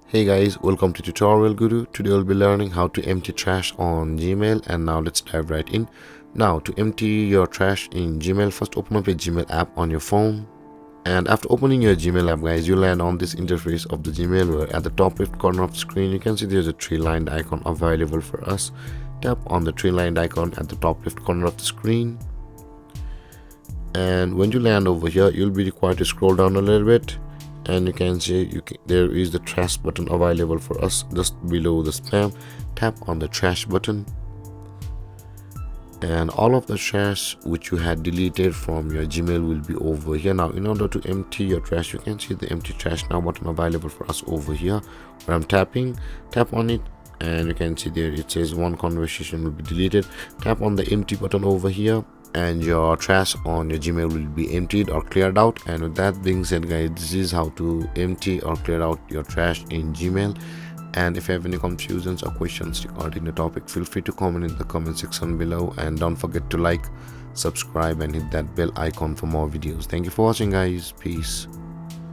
Hey guys, welcome to Tutorial Guru. Today we'll be learning how to empty trash on Gmail, and now let's dive right in. Now to empty your trash in Gmail, first open up a Gmail app on your phone, and after opening your Gmail app guys, you land on this interface of the Gmail where at the top left corner of the screen you can see there's a three-lined icon available for us. Tap on the three-lined icon at the top left corner of the screen, and when you land over here you'll be required to scroll down a little bit, and you can see there is the trash button available for us just below the spam. Tap on the trash button, and all of the trash which you had deleted from your Gmail will be over here. Now in order to empty your trash, you can see the empty trash now button available for us over here where I'm tapping. Tap on it and you can see there it says one conversation will be deleted. Tap on the empty button over here and your trash on your Gmail will be emptied or cleared out. And with that being said guys, this is how to empty or clear out your trash in Gmail. And if you have any confusions or questions regarding the topic, feel free to comment in the comment section below, and don't forget to like, subscribe and hit that bell icon for more videos. Thank you for watching guys. Peace.